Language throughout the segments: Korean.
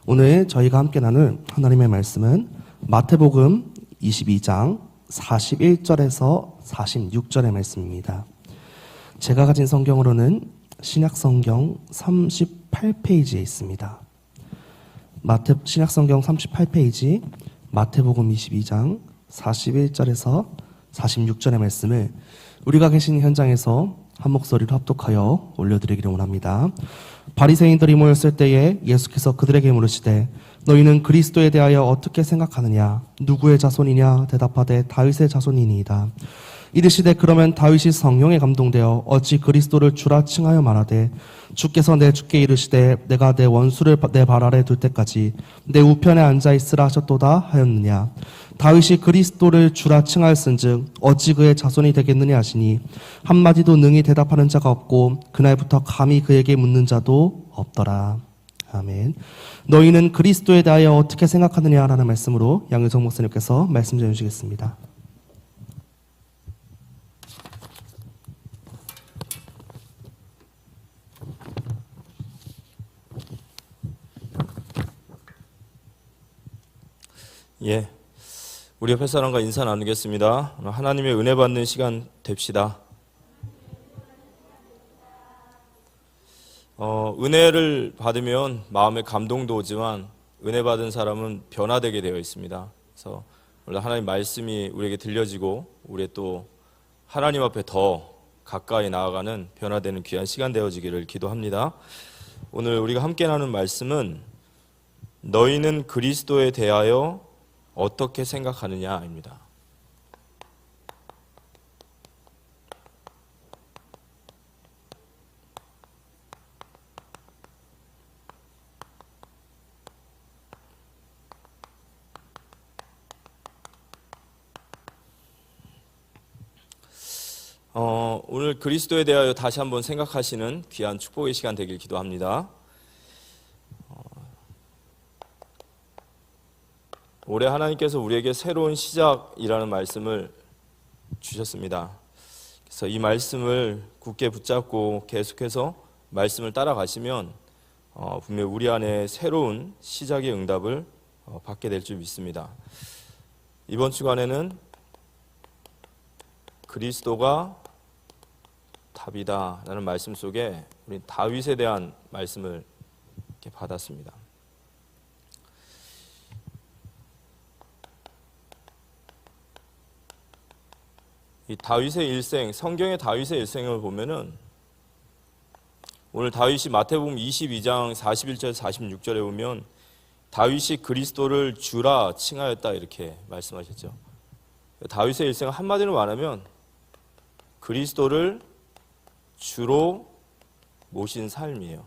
오늘 저희가 함께 나눌 하나님의 말씀은 마태복음 22장 41절에서 46절의 말씀입니다. 제가 가진 성경으로는 신약성경 38페이지에 있습니다. 신약성경 38페이지 마태복음 22장 41절에서 46절의 말씀을 우리가 계신 현장에서 한 목소리로 합독하여 올려드리기를 원합니다. 바리새인들이 모였을 때에 예수께서 그들에게 물으시되 너희는 그리스도에 대하여 어떻게 생각하느냐? 누구의 자손이냐? 대답하되 다윗의 자손이니이다. 이르시되 그러면 다윗이 성령에 감동되어 어찌 그리스도를 주라 칭하여 말하되 주께서 내 주께 이르시되 내가 내 원수를 내 발 아래 둘 때까지 내 우편에 앉아 있으라 하셨도다 하였느냐? 다윗이 그리스도를 주라 칭하였은즉 어찌 그의 자손이 되겠느냐 하시니 한마디도 능히 대답하는 자가 없고 그날부터 감히 그에게 묻는 자도 없더라. 아멘. 너희는 그리스도에 대하여 어떻게 생각하느냐라는 말씀으로 양효정 목사님께서 말씀 전해 주시겠습니다. 예, 우리 옆에 사람과 인사 나누겠습니다. 하나님의 은혜 받는 시간 됩시다. 은혜를 받으면 마음에 감동도 오지만 은혜 받은 사람은 변화되게 되어 있습니다. 그래서 오늘 하나님 말씀이 우리에게 들려지고 우리 또 하나님 앞에 더 가까이 나아가는 변화되는 귀한 시간 되어지기를 기도합니다. 오늘 우리가 함께 나누는 말씀은 너희는 그리스도에 대하여 어떻게 생각하느냐입니다. 오늘 그리스도에 대하여 다시 한번 생각하시는 귀한 축복의 시간 되길 기도합니다. 올해 하나님께서 우리에게 새로운 시작이라는 말씀을 주셨습니다. 그래서 이 말씀을 굳게 붙잡고 계속해서 말씀을 따라가시면 분명히 우리 안에 새로운 시작의 응답을 받게 될 줄 믿습니다. 이번 주간에는 그리스도가 답이다 라는 말씀 속에 우리 다윗에 대한 말씀을 이렇게 받았습니다. 이 다윗의 일생, 성경의 다윗의 일생을 보면은 오늘 다윗이 마태복음 22장 41절 46절에 보면 다윗이 그리스도를 주라 칭하였다 이렇게 말씀하셨죠. 다윗의 일생은 한마디로 말하면 그리스도를 주로 모신 삶이에요.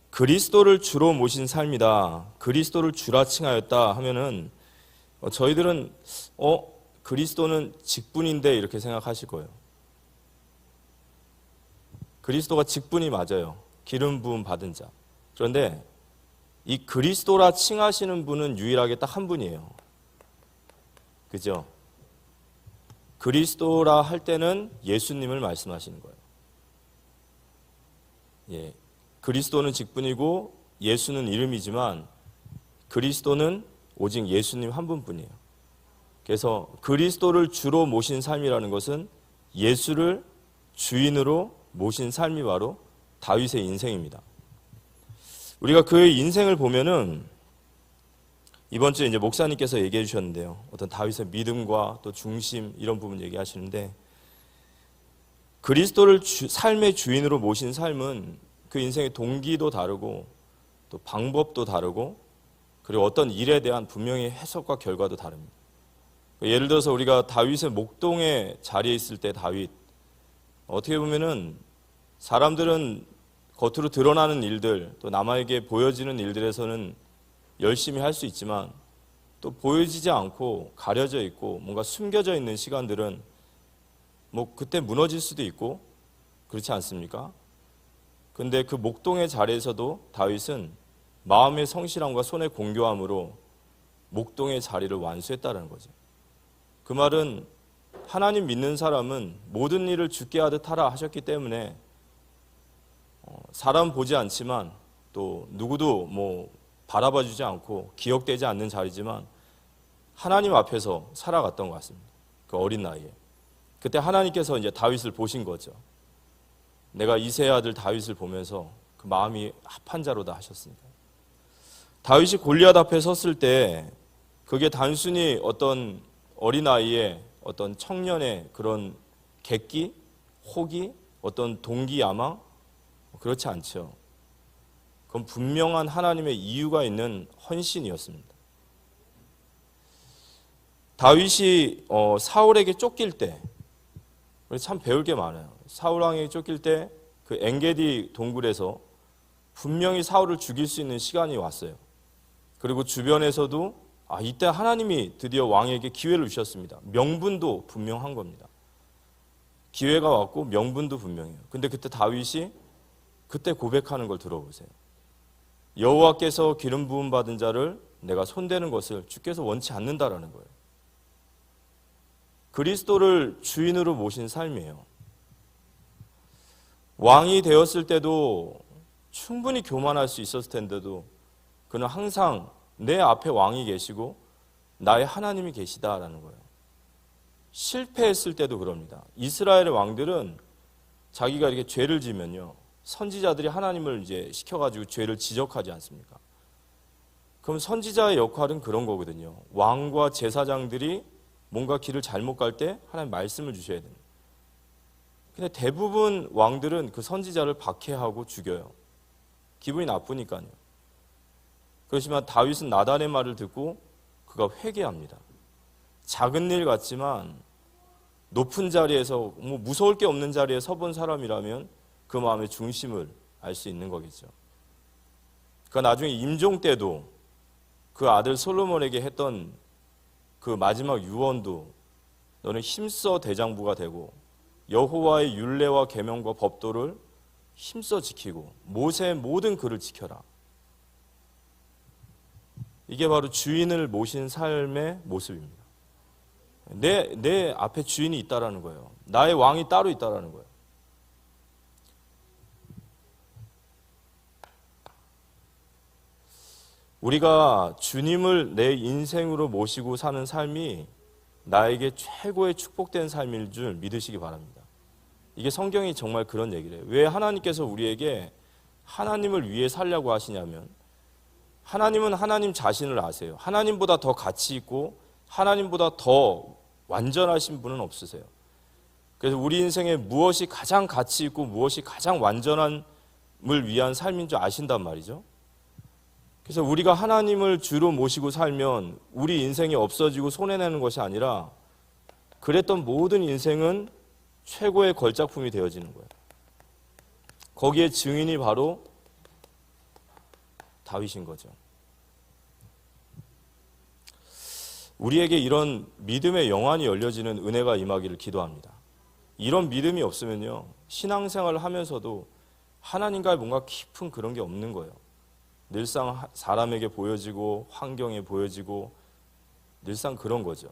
그리스도를 주로 모신 삶이다. 그리스도를 주라 칭하였다 하면은 저희들은 그리스도는 직분인데 이렇게 생각하실 거예요. 그리스도가 직분이 맞아요. 기름 부음 받은 자. 그런데 이 그리스도라 칭하시는 분은 유일하게 딱 한 분이에요. 그죠? 그리스도라 할 때는 예수님을 말씀하시는 거예요. 예, 그리스도는 직분이고 예수는 이름이지만 그리스도는 오직 예수님 한 분뿐이에요. 그래서 그리스도를 주로 모신 삶이라는 것은 예수를 주인으로 모신 삶이 바로 다윗의 인생입니다. 우리가 그의 인생을 보면은 이번 주에 이제 목사님께서 얘기해 주셨는데요. 어떤 다윗의 믿음과 또 중심 이런 부분 얘기하시는데 그리스도를 삶의 주인으로 모신 삶은 그 인생의 동기도 다르고 또 방법도 다르고 그리고 어떤 일에 대한 분명히 해석과 결과도 다릅니다. 예를 들어서 우리가 다윗의 목동의 자리에 있을 때 다윗 어떻게 보면은 사람들은 겉으로 드러나는 일들 또 남에게 보여지는 일들에서는 열심히 할 수 있지만 또 보여지지 않고 가려져 있고 뭔가 숨겨져 있는 시간들은 뭐 그때 무너질 수도 있고 그렇지 않습니까? 근데 그 목동의 자리에서도 다윗은 마음의 성실함과 손의 공교함으로 목동의 자리를 완수했다는 거죠. 그 말은 하나님 믿는 사람은 모든 일을 주께 하듯 하라 하셨기 때문에 사람 보지 않지만 또 누구도 뭐 바라봐 주지 않고 기억되지 않는 자리지만 하나님 앞에서 살아갔던 것 같습니다. 그 어린 나이에. 그때 하나님께서 이제 다윗을 보신 거죠. 내가 이새의 아들 다윗을 보면서 그 마음이 합한 자로다 하셨습니다. 다윗이 골리앗 앞에 섰을 때 그게 단순히 어떤 어린아이의 어떤 청년의 그런 객기, 호기, 어떤 동기 야망? 그렇지 않죠. 그건 분명한 하나님의 이유가 있는 헌신이었습니다. 다윗이 사울에게 쫓길 때 참 배울 게 많아요. 사울 왕에게 쫓길 때 그 엔게디 동굴에서 분명히 사울을 죽일 수 있는 시간이 왔어요. 그리고 주변에서도 이때 하나님이 드디어 왕에게 기회를 주셨습니다. 명분도 분명한 겁니다. 기회가 왔고 명분도 분명해요. 근데 그때 다윗이 그때 고백하는 걸 들어보세요. 여호와께서 기름 부음 받은 자를 내가 손대는 것을 주께서 원치 않는다라는 거예요. 그리스도를 주인으로 모신 삶이에요. 왕이 되었을 때도 충분히 교만할 수 있었을 텐데도 그는 항상 내 앞에 왕이 계시고 나의 하나님이 계시다라는 거예요. 실패했을 때도 그럽니다. 이스라엘의 왕들은 자기가 이렇게 죄를 지면요, 선지자들이 하나님을 이제 시켜가지고 죄를 지적하지 않습니까? 그럼 선지자의 역할은 그런 거거든요. 왕과 제사장들이 뭔가 길을 잘못 갈 때 하나님 말씀을 주셔야 됩니다. 근데 대부분 왕들은 그 선지자를 박해하고 죽여요. 기분이 나쁘니까요. 그렇지만 다윗은 나단의 말을 듣고 그가 회개합니다. 작은 일 같지만 높은 자리에서 뭐 무서울 게 없는 자리에 서본 사람이라면 그 마음의 중심을 알 수 있는 거겠죠. 그러니까 나중에 임종 때도 그 아들 솔로몬에게 했던 그 마지막 유언도 너는 힘써 대장부가 되고 여호와의 율례와 계명과 법도를 힘써 지키고 모세의 모든 글을 지켜라. 이게 바로 주인을 모신 삶의 모습입니다. 내 앞에 주인이 있다라는 거예요. 나의 왕이 따로 있다라는 거예요. 우리가 주님을 내 인생으로 모시고 사는 삶이 나에게 최고의 축복된 삶일 줄 믿으시기 바랍니다. 이게 성경이 정말 그런 얘기를 해요. 왜 하나님께서 우리에게 하나님을 위해 살려고 하시냐면 하나님은 하나님 자신을 아세요. 하나님보다 더 가치 있고 하나님보다 더 완전하신 분은 없으세요. 그래서 우리 인생에 무엇이 가장 가치 있고 무엇이 가장 완전함을 위한 삶인 줄 아신단 말이죠. 그래서 우리가 하나님을 주로 모시고 살면 우리 인생이 없어지고 손해내는 것이 아니라 그랬던 모든 인생은 최고의 걸작품이 되어지는 거예요. 거기에 증인이 바로 다윗인 거죠. 우리에게 이런 믿음의 영안이 열려지는 은혜가 임하기를 기도합니다. 이런 믿음이 없으면요, 신앙생활을 하면서도 하나님과의 뭔가 깊은 그런 게 없는 거예요. 늘상 사람에게 보여지고 환경에 보여지고 늘상 그런 거죠.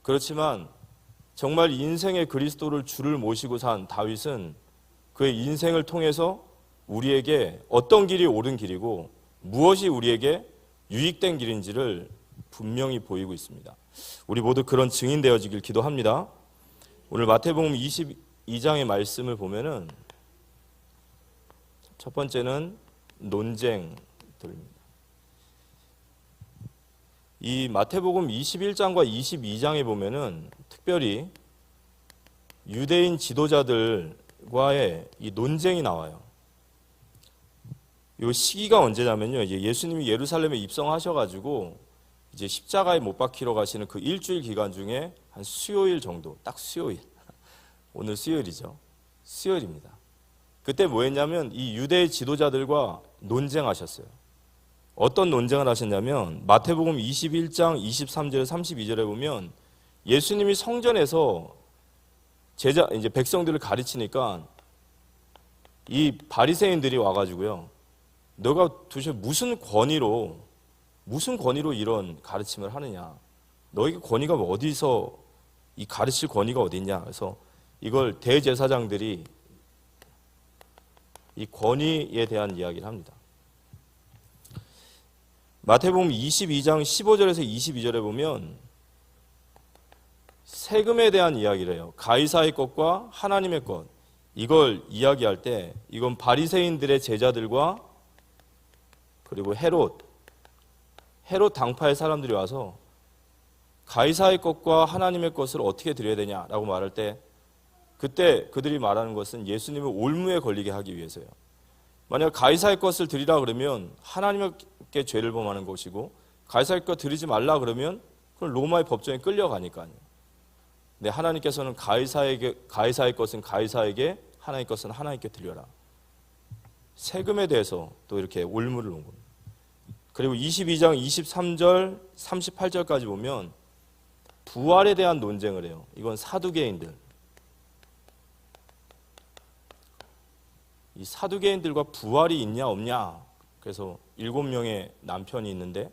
그렇지만 정말 인생의 그리스도를 주를 모시고 산 다윗은 그의 인생을 통해서 우리에게 어떤 길이 옳은 길이고 무엇이 우리에게 유익된 길인지를 분명히 보이고 있습니다. 우리 모두 그런 증인 되어지길 기도합니다. 오늘 마태복음 22장의 말씀을 보면은 첫 번째는 논쟁들입니다. 이 마태복음 21장과 22장에 보면은 특별히 유대인 지도자들과의 이 논쟁이 나와요. 이 시기가 언제냐면요, 예수님이 예루살렘에 입성하셔가지고 이제 십자가에 못 박히러 가시는 그 일주일 기간 중에 한 수요일 정도, 딱 수요일, 오늘 수요일이죠. 수요일입니다. 그때 뭐 했냐면 이 유대 지도자들과 논쟁하셨어요. 어떤 논쟁을 하셨냐면 마태복음 21장 23절 32절에 보면 예수님이 성전에서 이제 백성들을 가르치니까 이 바리새인들이 와가지고요, 너가 도대체 무슨 권위로 이런 가르침을 하느냐? 너에게 권위가 어디서, 이 가르칠 권위가 어디 있냐? 그래서 이걸 대제사장들이 이 권위에 대한 이야기를 합니다. 마태복음 22장 15절에서 22절에 보면 세금에 대한 이야기를 해요. 가이사의 것과 하나님의 것. 이걸 이야기할 때 이건 바리새인들의 제자들과 그리고 헤롯 당파의 사람들이 와서 가이사의 것과 하나님의 것을 어떻게 드려야 되냐라고 말할 때 그때 그들이 말하는 것은 예수님을 올무에 걸리게 하기 위해서요. 만약 가이사의 것을 드리라 그러면 하나님께 죄를 범하는 것이고 가이사의 것 드리지 말라 그러면 그럼 로마의 법정에 끌려가니까요. 근데 하나님께서는 가이사의 것은 가이사에게 하나님의 것은 하나님께 드려라. 세금에 대해서 또 이렇게 올무를 놓은 겁니다. 그리고 22장 23절 38절까지 보면 부활에 대한 논쟁을 해요. 이건 사두개인들. 이 사두개인들과 부활이 있냐 없냐. 그래서 7명의 남편이 있는데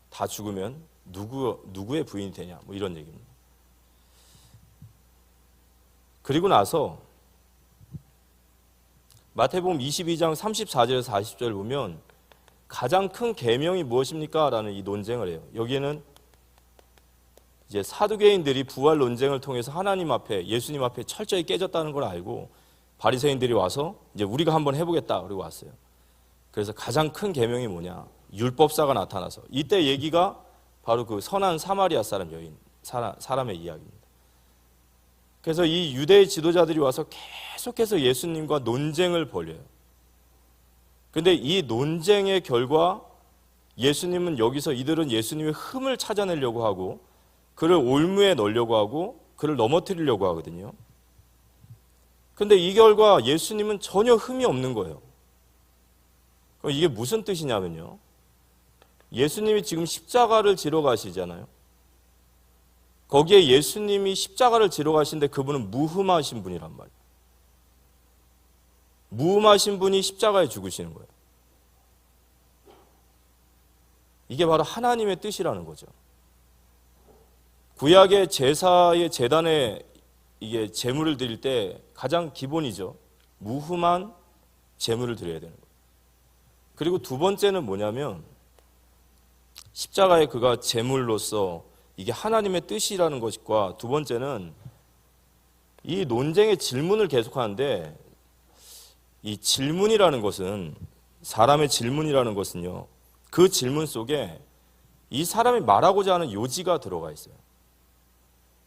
다 죽으면 누구의 부인이 되냐. 뭐 이런 얘기입니다. 그리고 나서 마태복음 22장 34절에서 40절 보면 가장 큰 계명이 무엇입니까? 라는 이 논쟁을 해요. 여기에는 이제 사두개인들이 부활 논쟁을 통해서 하나님 앞에 예수님 앞에 철저히 깨졌다는 걸 알고 바리새인들이 와서 이제 우리가 한번 해보겠다 그러고 왔어요. 그래서 가장 큰 계명이 뭐냐? 율법사가 나타나서 이때 얘기가 바로 그 선한 사마리아 사람 여인 사람의 이야기입니다. 그래서 이 유대의 지도자들이 와서 계속해서 예수님과 논쟁을 벌여요. 근데 이 논쟁의 결과 예수님은 여기서 이들은 예수님의 흠을 찾아내려고 하고 그를 올무에 넣으려고 하고 그를 넘어뜨리려고 하거든요. 근데 이 결과 예수님은 전혀 흠이 없는 거예요. 그럼 이게 무슨 뜻이냐면요. 예수님이 지금 십자가를 지러 가시잖아요. 거기에 예수님이 십자가를 지러 가시는데 그분은 무흠하신 분이란 말이에요. 무흠하신 분이 십자가에 죽으시는 거예요. 이게 바로 하나님의 뜻이라는 거죠. 구약의 제사의 제단에 이게 제물을 드릴 때 가장 기본이죠. 무흠한 제물을 드려야 되는 거예요. 그리고 두 번째는 뭐냐면 십자가에 그가 제물로서 이게 하나님의 뜻이라는 것과 두 번째는 이 논쟁의 질문을 계속하는데 이 질문이라는 것은 사람의 질문이라는 것은요. 그 질문 속에 이 사람이 말하고자 하는 요지가 들어가 있어요.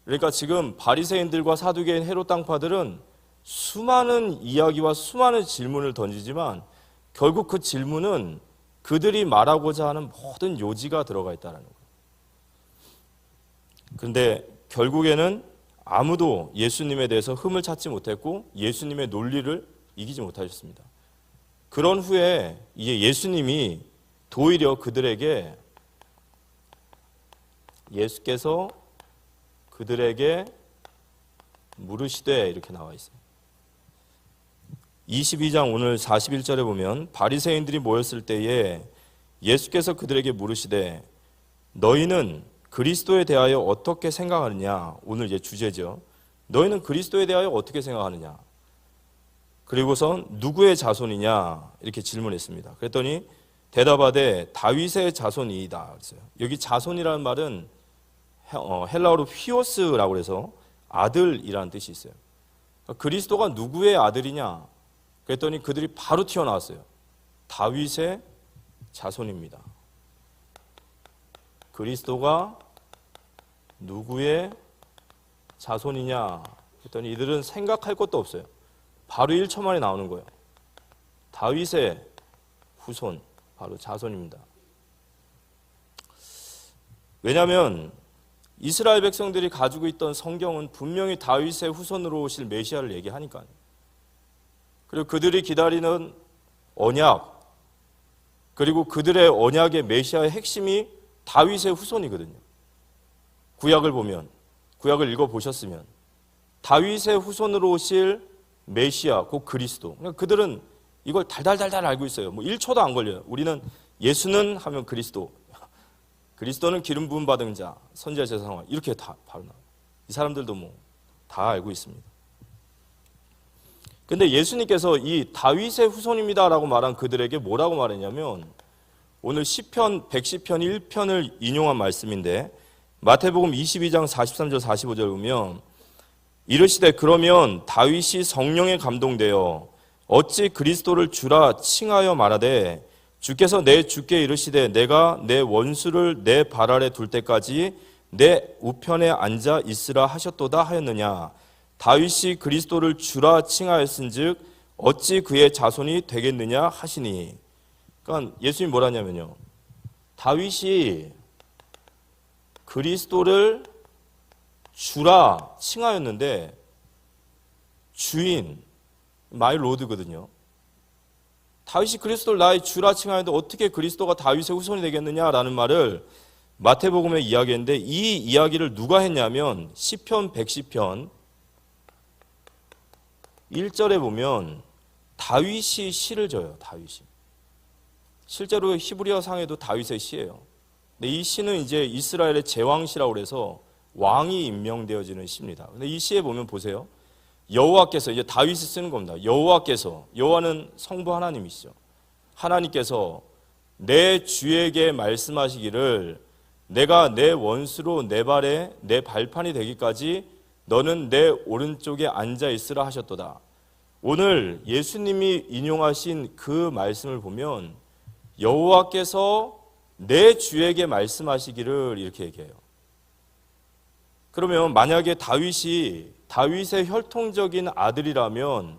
그러니까 지금 바리새인들과 사두개인 헤롯 당파들은 수많은 이야기와 수많은 질문을 던지지만 결국 그 질문은 그들이 말하고자 하는 모든 요지가 들어가 있다는 거예요. 그런데 결국에는 아무도 예수님에 대해서 흠을 찾지 못했고 예수님의 논리를 이기지 못하셨습니다. 그런 후에 이제 예수님이 도리어 그들에게 예수께서 그들에게 물으시되 이렇게 나와 있어요. 22장 오늘 41절에 보면 바리새인들이 모였을 때에 예수께서 그들에게 물으시되 너희는 그리스도에 대하여 어떻게 생각하느냐. 오늘 이제 주제죠. 너희는 그리스도에 대하여 어떻게 생각하느냐. 그리고선 누구의 자손이냐 이렇게 질문했습니다. 그랬더니 대답하되 다윗의 자손이다. 그랬어요. 여기 자손이라는 말은 헬라어로 휘오스라고 해서 아들이라는 뜻이 있어요. 그리스도가 누구의 아들이냐? 그랬더니 그들이 바로 튀어나왔어요. 다윗의 자손입니다. 그리스도가 누구의 자손이냐? 그랬더니 이들은 생각할 것도 없어요. 바로 1초 만에 나오는 거예요. 다윗의 후손, 바로 자손입니다. 왜냐하면 이스라엘 백성들이 가지고 있던 성경은 분명히 다윗의 후손으로 오실 메시아를 얘기하니까요. 그리고 그들이 기다리는 언약, 그리고 그들의 언약의 메시아의 핵심이 다윗의 후손이거든요. 구약을 보면, 구약을 읽어보셨으면 다윗의 후손으로 오실 메시아, 곧 그리스도. 그러니까 그들은 이걸 달달달달 알고 있어요. 뭐 1초도 안 걸려요. 우리는 예수는 하면 그리스도, 그리스도는 기름 부음 받은 자, 선지자 제사장, 이렇게 다 바로 나와요. 이 사람들도 뭐 다 알고 있습니다. 근데 예수님께서 이 다윗의 후손입니다라고 말한 그들에게 뭐라고 말했냐면 오늘 시편 110편 1편을 인용한 말씀인데 마태복음 22장 43절 45절 보면 이르시되 그러면 다윗이 성령에 감동되어 어찌 그리스도를 주라 칭하여 말하되 주께서 내 주께 이르시되 내가 내 원수를 내 발 아래 둘 때까지 내 우편에 앉아 있으라 하셨도다 하였느냐. 다윗이 그리스도를 주라 칭하였은즉 어찌 그의 자손이 되겠느냐 하시니. 그러니까 예수님이 뭐라냐면요, 다윗이 그리스도를 주라 칭하였는데 주인 마이 로드거든요. 다윗이 그리스도를 나의 주라 칭하였는데 어떻게 그리스도가 다윗의 후손이 되겠느냐라는 말을 마태복음에 이야기했는데 이 이야기를 누가 했냐면 시편 110편 1절에 보면 다윗이 시를 져요. 다윗이. 실제로 히브리어 상에도 다윗의 시예요. 근데 이 시는 이제 이스라엘의 제왕시라고 그래서 왕이 임명되어지는 시입니다. 근데 이 시에 보면 보세요. 여호와께서, 이제 다윗이 쓰는 겁니다. 여호와께서, 여호와는 성부 하나님이시죠. 하나님께서 내 주에게 말씀하시기를 내가 내 원수로 내 발에 내 발판이 되기까지 너는 내 오른쪽에 앉아 있으라 하셨도다. 오늘 예수님이 인용하신 그 말씀을 보면 여호와께서 내 주에게 말씀하시기를 이렇게 얘기해요. 그러면 만약에 다윗이 다윗의 혈통적인 아들이라면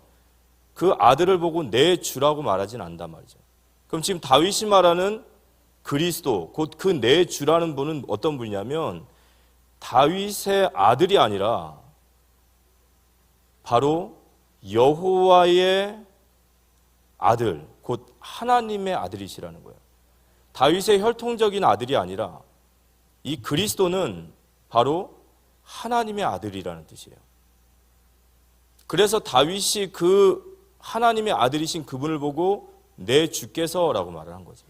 그 아들을 보고 내 주라고 말하진 않단 말이죠. 그럼 지금 다윗이 말하는 그리스도, 곧 그 내 주라는 분은 어떤 분이냐면 다윗의 아들이 아니라 바로 여호와의 아들, 곧 하나님의 아들이시라는 거예요. 다윗의 혈통적인 아들이 아니라 이 그리스도는 바로 하나님의 아들이라는 뜻이에요. 그래서 다윗이 그 하나님의 아들이신 그분을 보고 내 주께서라고 말을 한 거죠.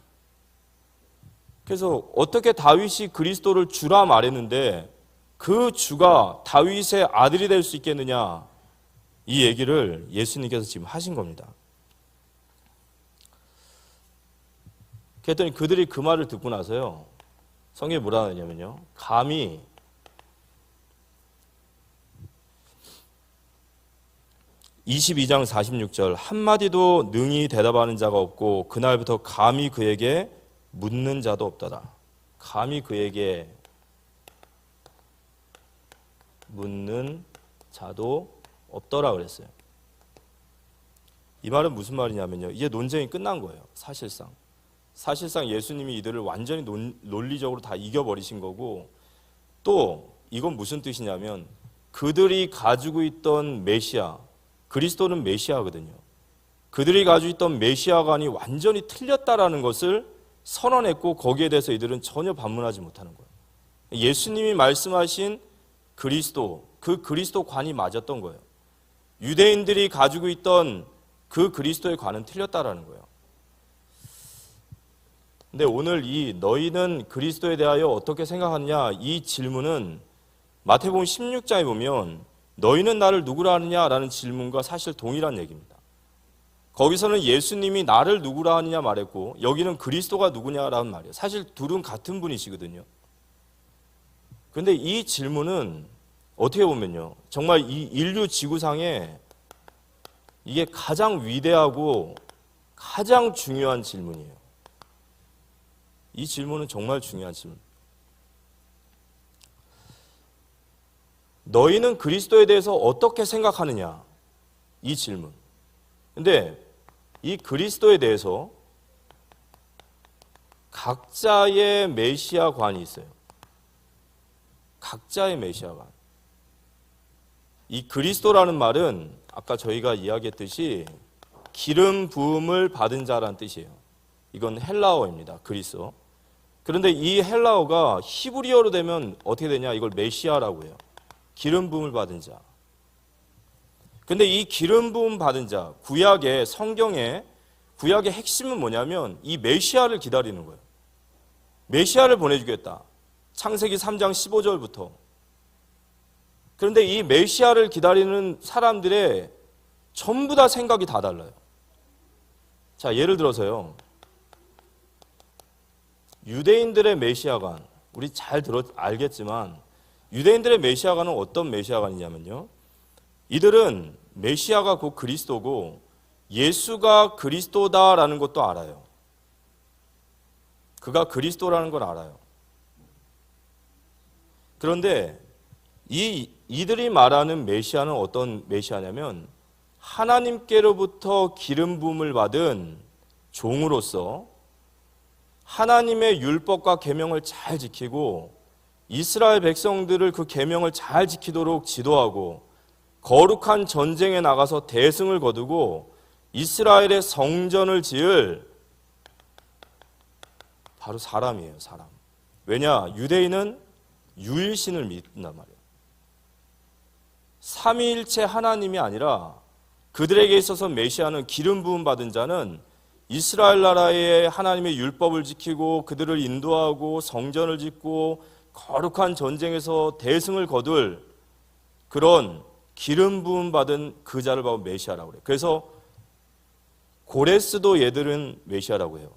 그래서 어떻게 다윗이 그리스도를 주라 말했는데 그 주가 다윗의 아들이 될 수 있겠느냐, 이 얘기를 예수님께서 지금 하신 겁니다. 그랬더니 그들이 그 말을 듣고 나서요, 성경에 뭐라 하냐면요, 감히 22장 46절 한마디도 능히 대답하는 자가 없고 그날부터 감히 그에게 묻는 자도 없더라. 감히 그에게 묻는 자도 없더라 그랬어요. 이 말은 무슨 말이냐면요, 이제 논쟁이 끝난 거예요. 사실상 예수님이 이들을 완전히 논리적으로 다 이겨버리신 거고, 또 이건 무슨 뜻이냐면 그들이 가지고 있던 메시아, 그리스도는 메시아거든요. 그들이 가지고 있던 메시아관이 완전히 틀렸다라는 것을 선언했고 거기에 대해서 이들은 전혀 반문하지 못하는 거예요. 예수님이 말씀하신 그리스도, 그 그리스도관이 맞았던 거예요. 유대인들이 가지고 있던 그 그리스도의 관은 틀렸다라는 거예요. 근데 오늘 이 너희는 그리스도에 대하여 어떻게 생각하느냐, 이 질문은 마태복음 16장에 보면 너희는 나를 누구라 하느냐라는 질문과 사실 동일한 얘기입니다. 거기서는 예수님이 나를 누구라 하느냐 말했고 여기는 그리스도가 누구냐라는 말이에요. 사실 둘은 같은 분이시거든요. 그런데 이 질문은 어떻게 보면요, 정말 이 인류 지구상에 이게 가장 위대하고 가장 중요한 질문이에요. 이 질문은 정말 중요한 질문. 너희는 그리스도에 대해서 어떻게 생각하느냐, 이 질문. 근데 이 그리스도에 대해서 각자의 메시아관이 있어요. 각자의 메시아관. 이 그리스도라는 말은 아까 저희가 이야기했듯이 기름 부음을 받은 자라는 뜻이에요. 이건 헬라어입니다. 그리스도. 그런데 이 헬라어가 히브리어로 되면 어떻게 되냐, 이걸 메시아라고 해요. 기름 부음을 받은 자. 근데 이 기름 부음 받은 자, 구약의 성경의 구약의 핵심은 뭐냐면 이 메시아를 기다리는 거예요. 메시아를 보내주겠다. 창세기 3장 15절부터. 그런데 이 메시아를 기다리는 사람들의 전부 다 생각이 다 달라요. 자, 예를 들어서요, 유대인들의 메시아관, 우리 잘 알겠지만 유대인들의 메시아관은 어떤 메시아관이냐면요, 이들은 메시아가 곧 그리스도고 예수가 그리스도다라는 것도 알아요. 그가 그리스도라는 걸 알아요. 그런데 이들이 말하는 메시아는 어떤 메시아냐면 하나님께로부터 기름 부음을 받은 종으로서 하나님의 율법과 계명을 잘 지키고 이스라엘 백성들을 그 계명을 잘 지키도록 지도하고 거룩한 전쟁에 나가서 대승을 거두고 이스라엘의 성전을 지을 바로 사람이에요, 사람. 왜냐? 유대인은 유일신을 믿는단 말이에요. 삼위일체 하나님이 아니라 그들에게 있어서 메시아는 기름 부음 받은 자는 이스라엘 나라의 하나님의 율법을 지키고 그들을 인도하고 성전을 짓고 거룩한 전쟁에서 대승을 거둘 그런 기름 부음 받은 그 자를 바로 메시아라고 그래요. 그래서 고레스도 얘들은 메시아라고 해요.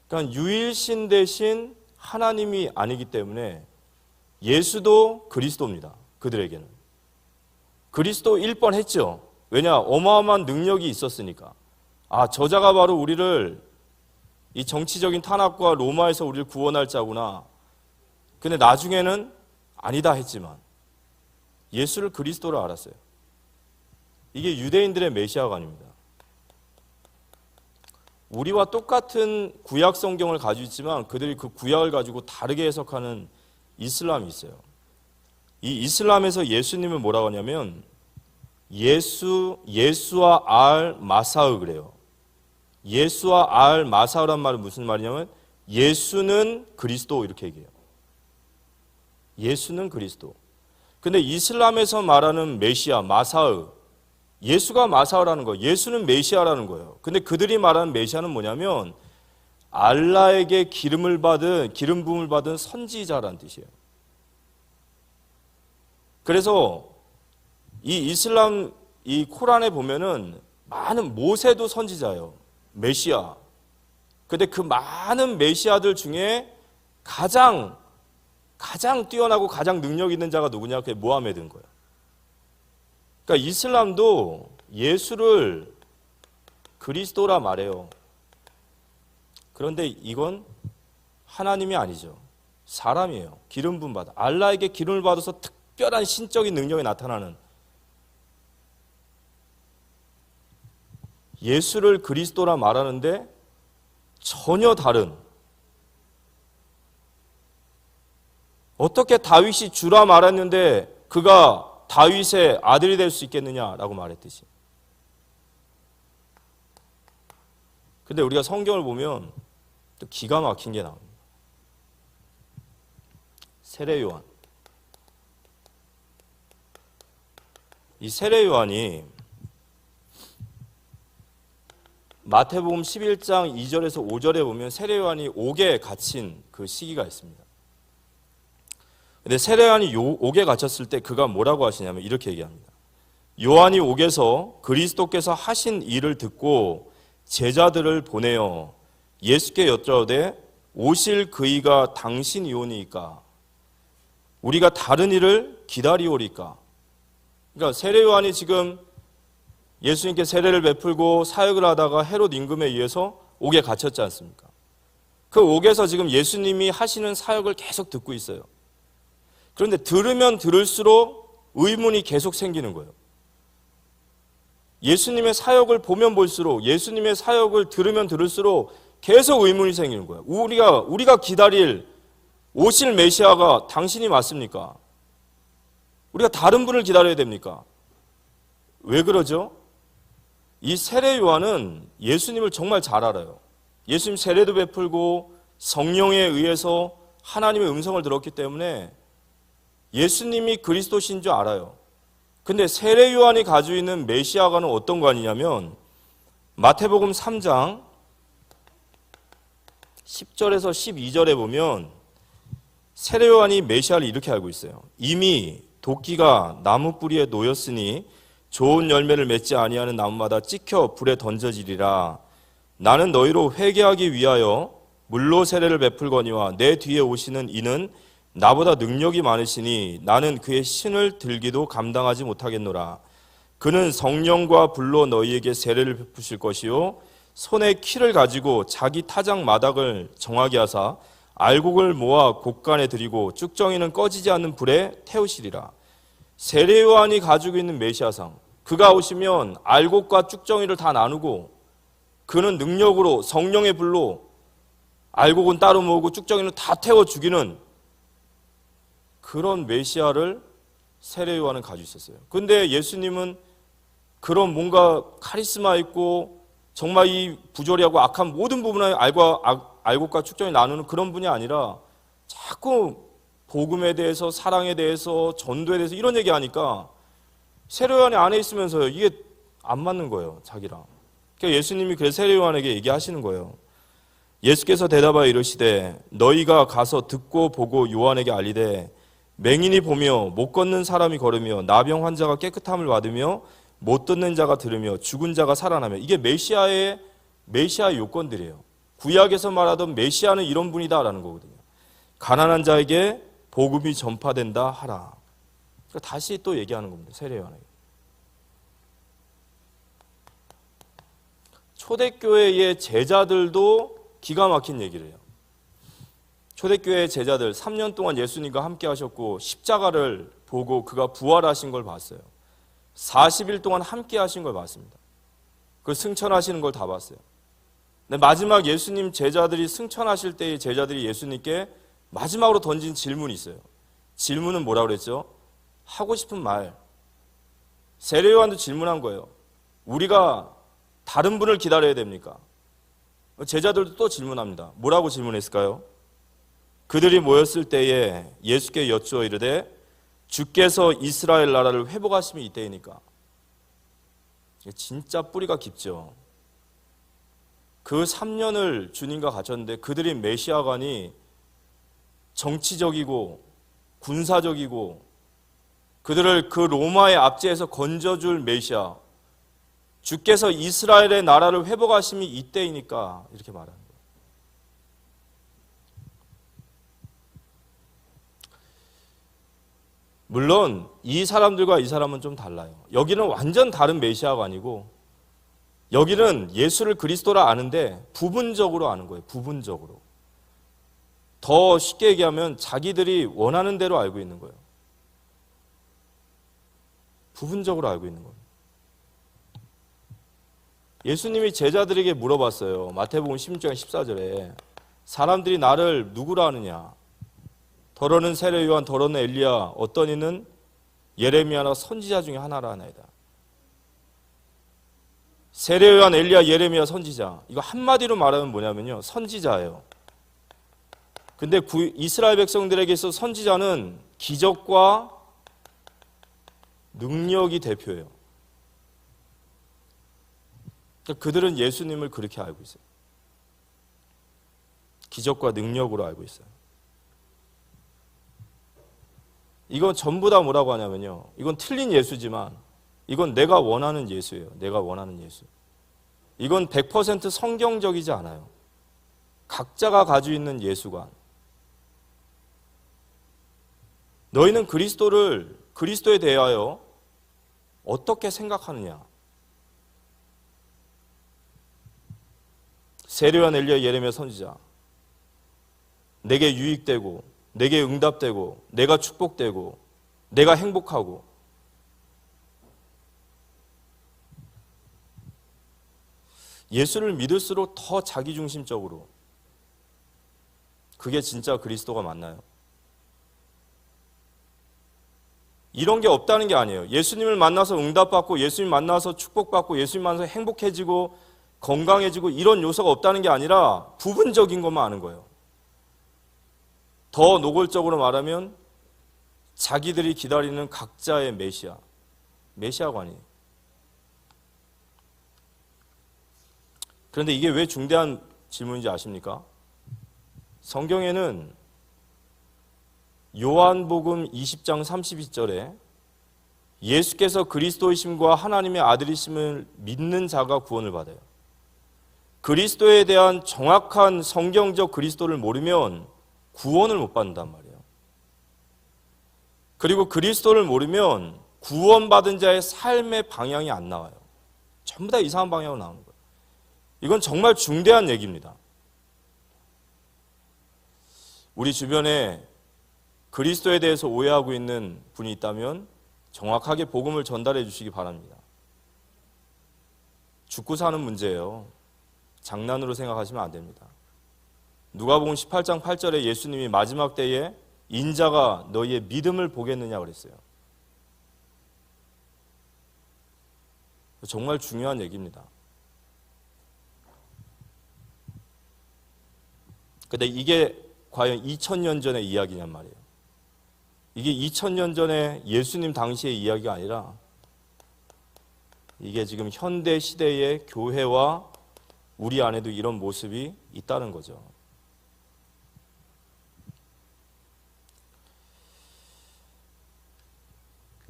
그러니까 유일신 대신 하나님이 아니기 때문에 예수도 그리스도입니다. 그들에게는. 그리스도일 뻔했죠. 왜냐? 어마어마한 능력이 있었으니까. 저자가 바로 우리를 이 정치적인 탄압과 로마에서 우리를 구원할 자구나. 근데 나중에는 아니다 했지만 예수를 그리스도로 알았어요. 이게 유대인들의 메시아관입니다. 우리와 똑같은 구약 성경을 가지고 있지만 그들이 그 구약을 가지고 다르게 해석하는 이슬람이 있어요. 이 이슬람에서 예수님을 뭐라고 하냐면 예수와 알 마사흐 그래요. 예수와 알 마사흐란 말은 무슨 말이냐면 예수는 그리스도 이렇게 얘기해요. 예수는 그리스도. 근데 이슬람에서 말하는 메시아, 마사흐, 예수가 마사흐라는 거예요. 예수는 메시아라는 거예요. 근데 그들이 말하는 메시아는 뭐냐면 알라에게 기름 부음을 받은 선지자라는 뜻이에요. 그래서 이 이슬람 이 코란에 보면은 많은 모세도 선지자예요. 메시아. 근데 그 많은 메시아들 중에 가장 뛰어나고 가장 능력 있는 자가 누구냐? 그게 모하메드인 거예요. 그러니까 이슬람도 예수를 그리스도라 말해요. 그런데 이건 하나님이 아니죠. 사람이에요. 기름 부음 받아. 알라에게 기름을 받아서 특별한 신적인 능력이 나타나는 예수를 그리스도라 말하는데 전혀 다른 어떻게 다윗이 주라 말했는데 그가 다윗의 아들이 될 수 있겠느냐라고 말했듯이. 근데 우리가 성경을 보면 또 기가 막힌 게 나옵니다. 세례 요한. 이 세례 요한이 마태복음 11장 2절에서 5절에 보면 세례 요한이 옥에 갇힌 그 시기가 있습니다. 근데 세례 요한이 옥에 갇혔을 때 그가 뭐라고 하시냐면 이렇게 얘기합니다. 요한이 옥에서 그리스도께서 하신 일을 듣고 제자들을 보내어 예수께 여짜오되 오실 그이가 당신이오니이까 우리가 다른 일을 기다리오리까. 그러니까 세례 요한이 지금 예수님께 세례를 베풀고 사역을 하다가 헤롯 임금에 의해서 옥에 갇혔지 않습니까? 그 옥에서 지금 예수님이 하시는 사역을 계속 듣고 있어요. 그런데 들으면 들을수록 의문이 계속 생기는 거예요. 예수님의 사역을 보면 볼수록 예수님의 사역을 들으면 들을수록 계속 의문이 생기는 거예요. 우리가 기다릴 오실 메시아가 당신이 맞습니까? 우리가 다른 분을 기다려야 됩니까? 왜 그러죠? 이 세례 요한은 예수님을 정말 잘 알아요. 예수님 세례도 베풀고 성령에 의해서 하나님의 음성을 들었기 때문에 예수님이 그리스도신 줄 알아요. 근데 세례 요한이 가지고 있는 메시아가는 어떤 관이냐면 마태복음 3장 10절에서 12절에 보면 세례 요한이 메시아를 이렇게 알고 있어요. 이미 도끼가 나무 뿌리에 놓였으니 좋은 열매를 맺지 아니하는 나무마다 찍혀 불에 던져지리라. 나는 너희로 회개하기 위하여 물로 세례를 베풀거니와 내 뒤에 오시는 이는 나보다 능력이 많으시니 나는 그의 신을 들기도 감당하지 못하겠노라. 그는 성령과 불로 너희에게 세례를 베푸실 것이요 손에 키를 가지고 자기 타작 마닥을 정하게 하사 알곡을 모아 곡간에 들이고 쭉정이는 꺼지지 않는 불에 태우시리라. 세례 요한이 가지고 있는 메시아상, 그가 오시면 알곡과 쭉정이를 다 나누고 그는 능력으로 성령의 불로 알곡은 따로 모으고 쭉정이는 다 태워 죽이는 그런 메시아를 세례 요한은 가지고 있었어요. 근데 예수님은 그런 뭔가 카리스마 있고 정말 이 부조리하고 악한 모든 부분을 알곡과 축정이 나누는 그런 분이 아니라 자꾸 복음에 대해서, 사랑에 대해서, 전도에 대해서 이런 얘기하니까 세례 요한이 안에 있으면서요, 이게 안 맞는 거예요, 자기랑. 그러니까 예수님이 그래서 세례 요한에게 얘기하시는 거예요. 예수께서 대답하여 이르시되 너희가 가서 듣고 보고 요한에게 알리되 맹인이 보며 못 걷는 사람이 걸으며 나병 환자가 깨끗함을 받으며 못 듣는 자가 들으며 죽은 자가 살아나며, 이게 메시아의 요건들이에요. 구약에서 말하던 메시아는 이런 분이다라는 거거든요. 가난한 자에게 복음이 전파된다 하라. 그러니까 다시 또 얘기하는 겁니다. 세례 요한에게. 초대교회의 제자들도 기가 막힌 얘기를 해요. 초대교회의 제자들 3년 동안 예수님과 함께 하셨고 십자가를 보고 그가 부활하신 걸 봤어요. 40일 동안 함께 하신 걸 봤습니다. 그 승천하시는 걸 다 봤어요. 근데 마지막 예수님 제자들이 승천하실 때의 제자들이 예수님께 마지막으로 던진 질문이 있어요. 질문은 뭐라고 그랬죠? 하고 싶은 말. 세례 요한도 질문한 거예요. 우리가 다른 분을 기다려야 됩니까? 제자들도 또 질문합니다. 뭐라고 질문했을까요? 그들이 모였을 때에 예수께 여쭈어 이르되 주께서 이스라엘 나라를 회복하심이 이때이니까. 진짜 뿌리가 깊죠. 그 3년을 주님과 갇혔는데 그들이 메시아관이 정치적이고 군사적이고 그들을 그 로마의 압제에서 건져줄 메시아, 주께서 이스라엘의 나라를 회복하심이 이때이니까 이렇게 말하는 거예요. 물론 이 사람들과 이 사람은 좀 달라요. 여기는 완전 다른 메시아가 아니고 여기는 예수를 그리스도라 아는데 부분적으로 아는 거예요. 부분적으로. 더 쉽게 얘기하면 자기들이 원하는 대로 알고 있는 거예요. 부분적으로 알고 있는 거예요. 예수님이 제자들에게 물어봤어요. 마태복음 16장 14절에 사람들이 나를 누구라 하느냐? 더러는 세례 요한, 더러는 엘리야, 어떤 이는 예레미야나 선지자 중에 하나라 하나이다. 세례 요한, 엘리야, 예레미야, 선지자. 이거 한마디로 말하면 뭐냐면요, 선지자예요. 근데 이스라엘 백성들에게 있어 선지자는 기적과 능력이 대표예요. 그러니까 그들은 예수님을 그렇게 알고 있어요. 기적과 능력으로 알고 있어요. 이건 전부 다 뭐라고 하냐면요, 이건 틀린 예수지만 이건 내가 원하는 예수예요. 내가 원하는 예수. 이건 100% 성경적이지 않아요. 각자가 가지고 있는 예수관. 너희는 그리스도에 대하여 어떻게 생각하느냐? 세례 요한, 엘리야, 예레미야, 선지자. 내게 유익되고 내게 응답되고 내가 축복되고 내가 행복하고, 예수를 믿을수록 더 자기중심적으로, 그게 진짜 그리스도가 맞나요? 이런 게 없다는 게 아니에요. 예수님을 만나서 응답받고 예수님 만나서 축복받고 예수님 만나서 행복해지고 건강해지고 이런 요소가 없다는 게 아니라 부분적인 것만 아는 거예요. 더 노골적으로 말하면 자기들이 기다리는 각자의 메시아관이에요. 그런데 이게 왜 중대한 질문인지 아십니까? 성경에는 요한복음 20장 32절에 예수께서 그리스도이심과 하나님의 아들이심을 믿는 자가 구원을 받아요. 그리스도에 대한 정확한 성경적 그리스도를 모르면 구원을 못 받는단 말이에요. 그리고 그리스도를 모르면 구원받은 자의 삶의 방향이 안 나와요. 전부 다 이상한 방향으로 나오는 거예요. 이건 정말 중대한 얘기입니다. 우리 주변에 그리스도에 대해서 오해하고 있는 분이 있다면 정확하게 복음을 전달해 주시기 바랍니다. 죽고 사는 문제예요. 장난으로 생각하시면 안 됩니다. 누가복음 18장 8절에 예수님이 마지막 때에 인자가 너희의 믿음을 보겠느냐 그랬어요. 정말 중요한 얘기입니다. 근데 이게 과연 2000년 전의 이야기냔 말이에요. 이게 2000년 전에 예수님 당시의 이야기가 아니라 이게 지금 현대 시대의 교회와 우리 안에도 이런 모습이 있다는 거죠.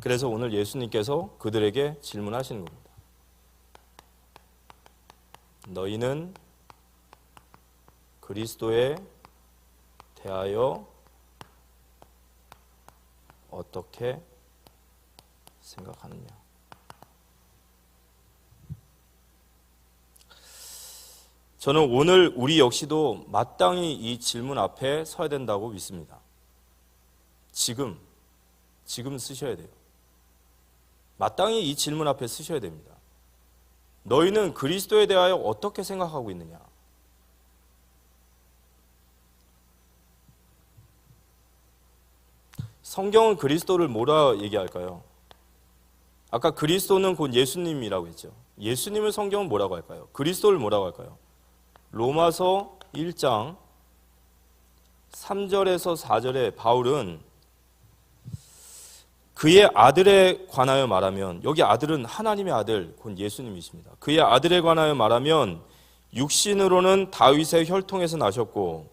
그래서 오늘 예수님께서 그들에게 질문하시는 겁니다. 너희는 그리스도에 대하여 어떻게 생각하느냐? 저는 오늘 우리 역시도 마땅히 이 질문 앞에 서야 된다고 믿습니다. 지금 쓰셔야 돼요. 마땅히 이 질문 앞에 쓰셔야 됩니다. 너희는 그리스도에 대하여 어떻게 생각하고 있느냐? 성경은 그리스도를 뭐라 얘기할까요? 아까 그리스도는 곧 예수님이라고 했죠. 예수님을 성경은 뭐라고 할까요? 그리스도를 뭐라고 할까요? 로마서 1장 3절에서 4절에 바울은 그의 아들에 관하여 말하면, 여기 아들은 하나님의 아들, 곧 예수님이십니다. 그의 아들에 관하여 말하면 육신으로는 다윗의 혈통에서 나셨고,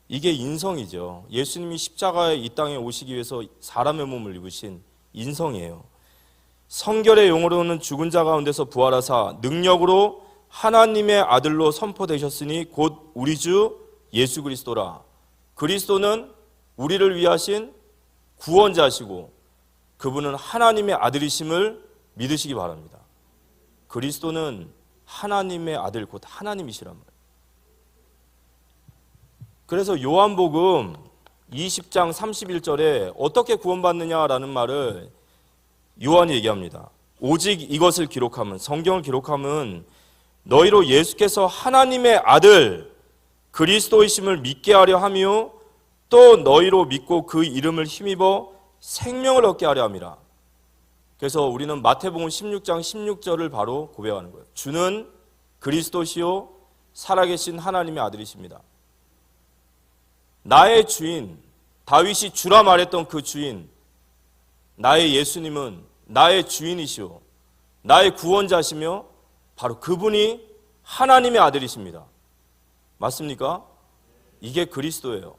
이게 인성이죠. 예수님이 십자가에 이 땅에 오시기 위해서 사람의 몸을 입으신 인성이에요. 성결의 용어로는 죽은 자 가운데서 부활하사 능력으로 하나님의 아들로 선포되셨으니 곧 우리 주 예수 그리스도라. 그리스도는 우리를 위하신 구원자시고 그분은 하나님의 아들이심을 믿으시기 바랍니다. 그리스도는 하나님의 아들, 곧 하나님이시란 말이에요. 그래서 요한복음 20장 31절에 어떻게 구원받느냐라는 말을 요한이 얘기합니다. 오직 이것을 기록함은, 성경을 기록함은 너희로 예수께서 하나님의 아들 그리스도이심을 믿게 하려 하며 또 너희로 믿고 그 이름을 힘입어 생명을 얻게 하려 함이라. 그래서 우리는 마태복음 16장 16절을 바로 고백하는 거예요. 주는 그리스도시요 살아계신 하나님의 아들이십니다. 나의 주인, 다윗이 주라 말했던 그 주인, 나의 예수님은 나의 주인이시오 나의 구원자시며 바로 그분이 하나님의 아들이십니다. 맞습니까? 이게 그리스도예요.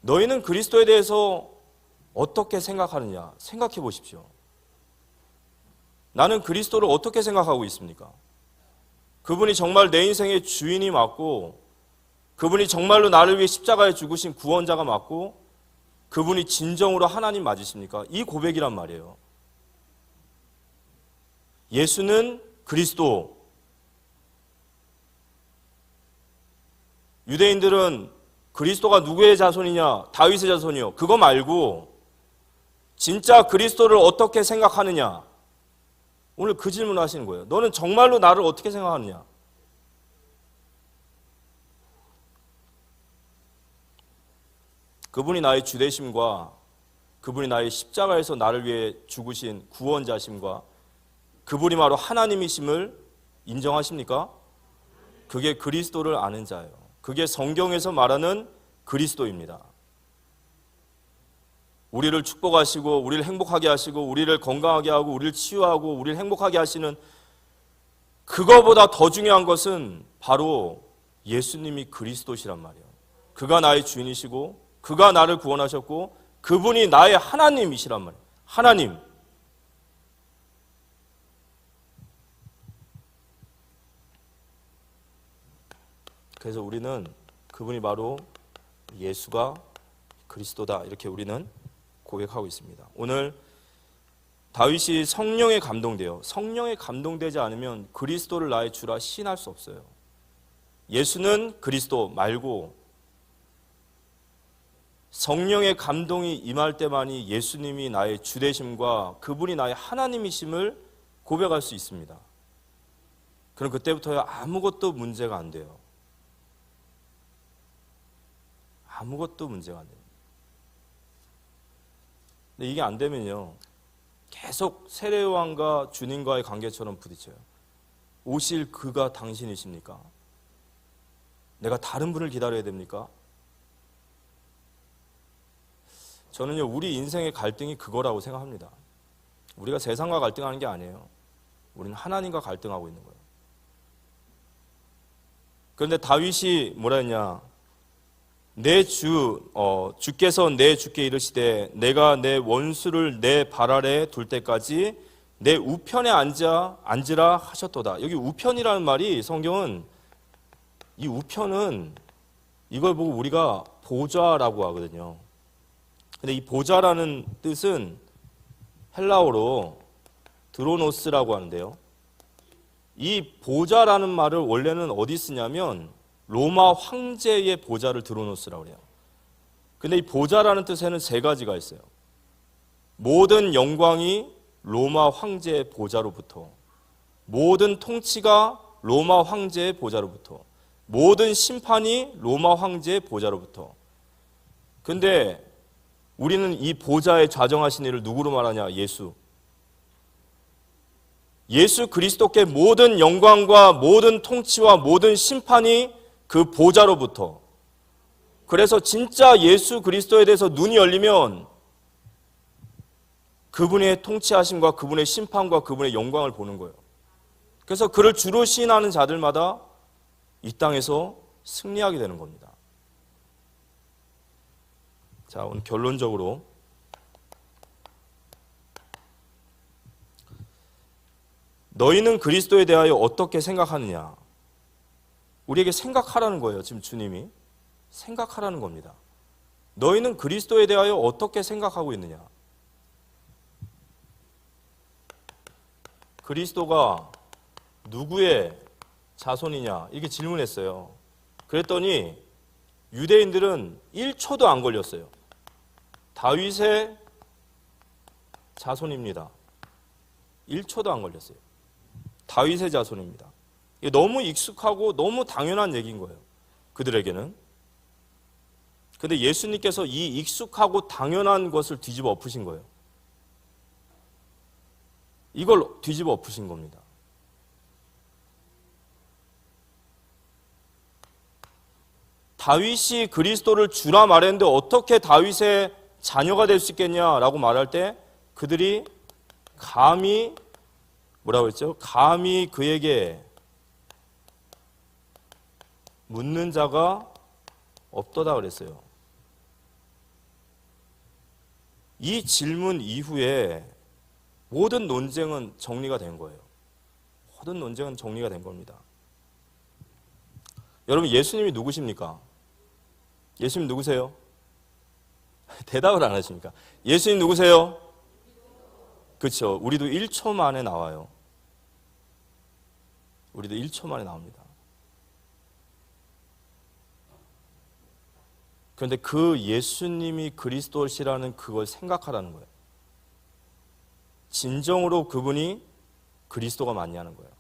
너희는 그리스도에 대해서 어떻게 생각하느냐 생각해 보십시오. 나는 그리스도를 어떻게 생각하고 있습니까? 그분이 정말 내 인생의 주인이 맞고, 그분이 정말로 나를 위해 십자가에 죽으신 구원자가 맞고, 그분이 진정으로 하나님 맞으십니까? 이 고백이란 말이에요. 예수는 그리스도. 유대인들은 그리스도가 누구의 자손이냐? 다윗의 자손이요. 그거 말고 진짜 그리스도를 어떻게 생각하느냐? 오늘 그 질문을 하시는 거예요. 너는 정말로 나를 어떻게 생각하느냐? 그분이 나의 주되심과 그분이 나의 십자가에서 나를 위해 죽으신 구원자심과 그분이 바로 하나님이심을 인정하십니까? 그게 그리스도를 아는 자예요. 그게 성경에서 말하는 그리스도입니다. 우리를 축복하시고 우리를 행복하게 하시고 우리를 건강하게 하고 우리를 치유하고 우리를 행복하게 하시는, 그거보다 더 중요한 것은 바로 예수님이 그리스도시란 말이에요. 그가 나의 주인이시고 그가 나를 구원하셨고 그분이 나의 하나님이시란 말이에요. 하나님. 그래서 우리는 그분이 바로 예수가 그리스도다, 이렇게 우리는 고백하고 있습니다. 오늘 다윗이 성령에 감동돼요. 성령에 감동되지 않으면 그리스도를 나의 주라 시인할 수 없어요. 예수는 그리스도 말고 성령의 감동이 임할 때만이 예수님이 나의 주되심과 그분이 나의 하나님이심을 고백할 수 있습니다. 그럼 그때부터야 아무것도 문제가 안 돼요. 아무것도 문제가 안 돼요. 근데 이게 안 되면요, 계속 세례요한과 주님과의 관계처럼 부딪혀요. 오실 그가 당신이십니까? 내가 다른 분을 기다려야 됩니까? 저는요, 우리 인생의 갈등이 그거라고 생각합니다. 우리가 세상과 갈등하는 게 아니에요. 우리는 하나님과 갈등하고 있는 거예요. 그런데 다윗이 뭐라 했냐? 주께서 내 주께 이르시되 내가 내 원수를 내 발 아래 둘 때까지 내 우편에 앉으라 하셨도다. 여기 우편이라는 말이, 성경은 이 우편은 이걸 보고 우리가 보좌라고 하거든요. 근데 이 보좌라는 뜻은 헬라어로 드로노스라고 하는데요. 이 보좌라는 말을 원래는 어디 쓰냐면 로마 황제의 보좌를 드로노스라고 그래요. 근데 이 보좌라는 뜻에는 세 가지가 있어요. 모든 영광이 로마 황제의 보좌로부터, 모든 통치가 로마 황제의 보좌로부터, 모든 심판이 로마 황제의 보좌로부터. 근데 우리는 이 보좌에 좌정하신 이를 누구로 말하냐? 예수 그리스도께 모든 영광과 모든 통치와 모든 심판이 그 보좌로부터. 그래서 진짜 예수 그리스도에 대해서 눈이 열리면 그분의 통치하심과 그분의 심판과 그분의 영광을 보는 거예요. 그래서 그를 주로 시인하는 자들마다 이 땅에서 승리하게 되는 겁니다. 자, 오늘 결론적으로 너희는 그리스도에 대하여 어떻게 생각하느냐? 우리에게 생각하라는 거예요. 지금 주님이 생각하라는 겁니다. 너희는 그리스도에 대하여 어떻게 생각하고 있느냐? 그리스도가 누구의 자손이냐? 이렇게 질문했어요. 그랬더니 유대인들은 1초도 안 걸렸어요. 다윗의 자손입니다. 1초도 안 걸렸어요. 다윗의 자손입니다. 이게 너무 익숙하고 너무 당연한 얘기인 거예요. 그들에게는. 근데 예수님께서 이 익숙하고 당연한 것을 뒤집어 엎으신 거예요. 이걸 뒤집어 엎으신 겁니다. 다윗이 그리스도를 주라 말했는데 어떻게 다윗의 자녀가 될 수 있겠냐라고 말할 때 그들이 감히 뭐라고 했죠? 감히 그에게 묻는 자가 없도다 그랬어요. 이 질문 이후에 모든 논쟁은 정리가 된 거예요. 모든 논쟁은 정리가 된 겁니다. 여러분, 예수님이 누구십니까? 예수님 누구세요? 대답을 안 하십니까? 예수님 누구세요? 그렇죠. 우리도 1초 만에 나와요. 우리도 1초 만에 나옵니다. 그런데 그 예수님이 그리스도시라는 그걸 생각하라는 거예요. 진정으로 그분이 그리스도가 맞냐는 거예요.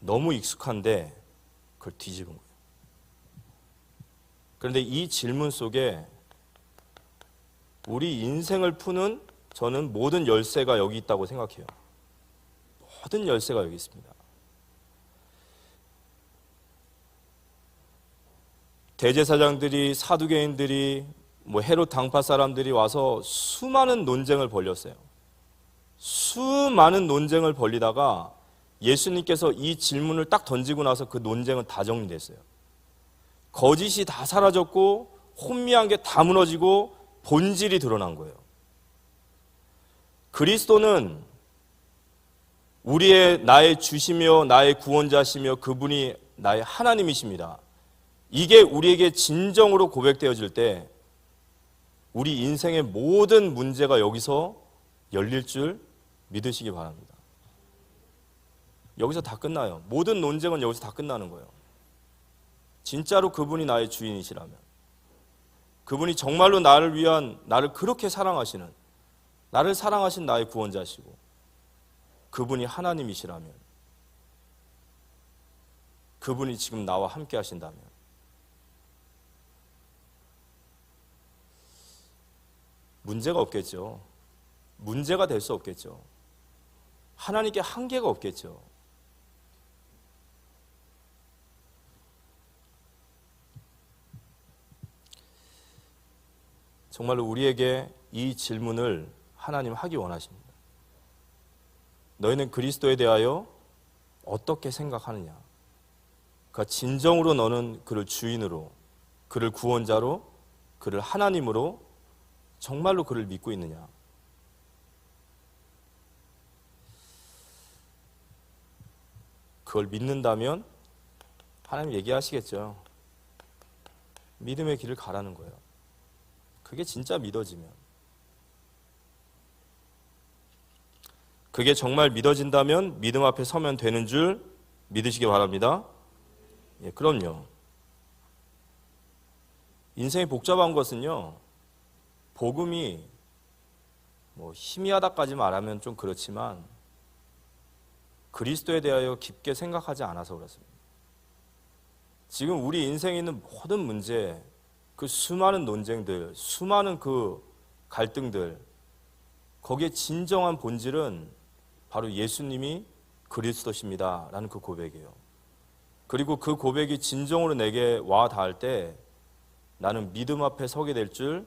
너무 익숙한데 그걸 뒤집은 거예요. 그런데 이 질문 속에 우리 인생을 푸는 저는 모든 열쇠가 여기 있다고 생각해요. 모든 열쇠가 여기 있습니다. 대제사장들이, 사두개인들이, 헤롯 당파 사람들이 와서 수많은 논쟁을 벌였어요. 수많은 논쟁을 벌리다가 예수님께서 이 질문을 딱 던지고 나서 그 논쟁은 다 정리됐어요. 거짓이 다 사라졌고 혼미한 게 다 무너지고 본질이 드러난 거예요. 그리스도는 나의 주시며 나의 구원자시며 그분이 나의 하나님이십니다. 이게 우리에게 진정으로 고백되어질 때 우리 인생의 모든 문제가 여기서 열릴 줄 믿으시기 바랍니다. 여기서 다 끝나요. 모든 논쟁은 여기서 다 끝나는 거예요. 진짜로 그분이 나의 주인이시라면, 그분이 정말로 나를 그렇게 사랑하시는, 나를 사랑하신 나의 구원자시고 그분이 하나님이시라면, 그분이 지금 나와 함께 하신다면 문제가 없겠죠. 문제가 될 수 없겠죠. 하나님께 한계가 없겠죠. 정말로 우리에게 이 질문을 하나님 하기 원하십니다. 너희는 그리스도에 대하여 어떻게 생각하느냐? 그러니까 진정으로 너는 그를 주인으로, 그를 구원자로, 그를 하나님으로 정말로 그를 믿고 있느냐? 그걸 믿는다면 하나님 얘기하시겠죠. 믿음의 길을 가라는 거예요. 그게 진짜 믿어지면, 그게 정말 믿어진다면 믿음 앞에 서면 되는 줄 믿으시기 바랍니다. 예, 그럼요. 인생이 복잡한 것은요, 복음이 희미하다까지 말하면 좀 그렇지만 그리스도에 대하여 깊게 생각하지 않아서 그렇습니다. 지금 우리 인생에 있는 모든 문제, 그 수많은 논쟁들, 수많은 그 갈등들, 거기에 진정한 본질은 바로 예수님이 그리스도십니다 라는 그 고백이에요. 그리고 그 고백이 진정으로 내게 와 닿을 때 나는 믿음 앞에 서게 될 줄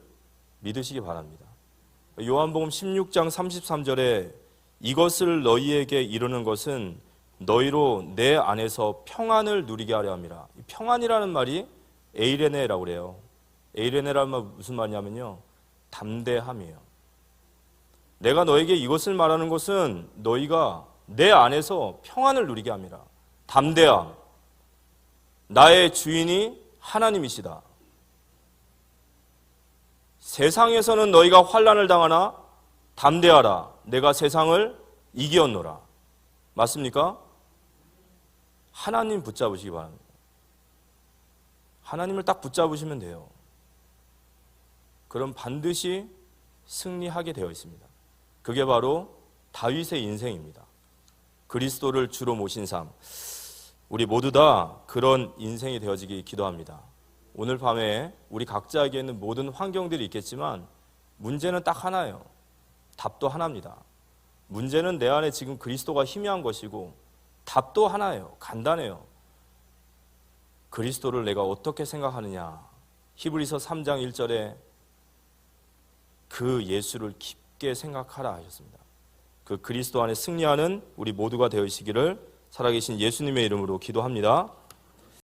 믿으시기 바랍니다. 요한복음 16장 33절에 이것을 너희에게 이루는 것은 너희로 내 안에서 평안을 누리게 하려 함이라. 평안이라는 말이 에이레네라고 그래요. 에이레네라는 말 무슨 말이냐면요, 담대함이에요. 내가 너에게 이것을 말하는 것은 너희가 내 안에서 평안을 누리게 함이라. 담대함. 나의 주인이 하나님이시다. 세상에서는 너희가 환난을 당하나 담대하라. 내가 세상을 이기었노라. 맞습니까? 하나님 붙잡으시기 바랍니다. 하나님을 딱 붙잡으시면 돼요. 그럼 반드시 승리하게 되어 있습니다. 그게 바로 다윗의 인생입니다. 그리스도를 주로 모신 삶. 우리 모두 다 그런 인생이 되어지기 기도합니다. 오늘 밤에 우리 각자에게 있는 모든 환경들이 있겠지만 문제는 딱 하나예요. 답도 하나입니다. 문제는 내 안에 지금 그리스도가 희미한 것이고 답도 하나예요. 간단해요. 그리스도를 내가 어떻게 생각하느냐. 히브리서 3장 1절에 그 예수를 깊게 생각하라 하셨습니다. 그 그리스도 안에 승리하는 우리 모두가 되시기를 살아계신 예수님의 이름으로 기도합니다.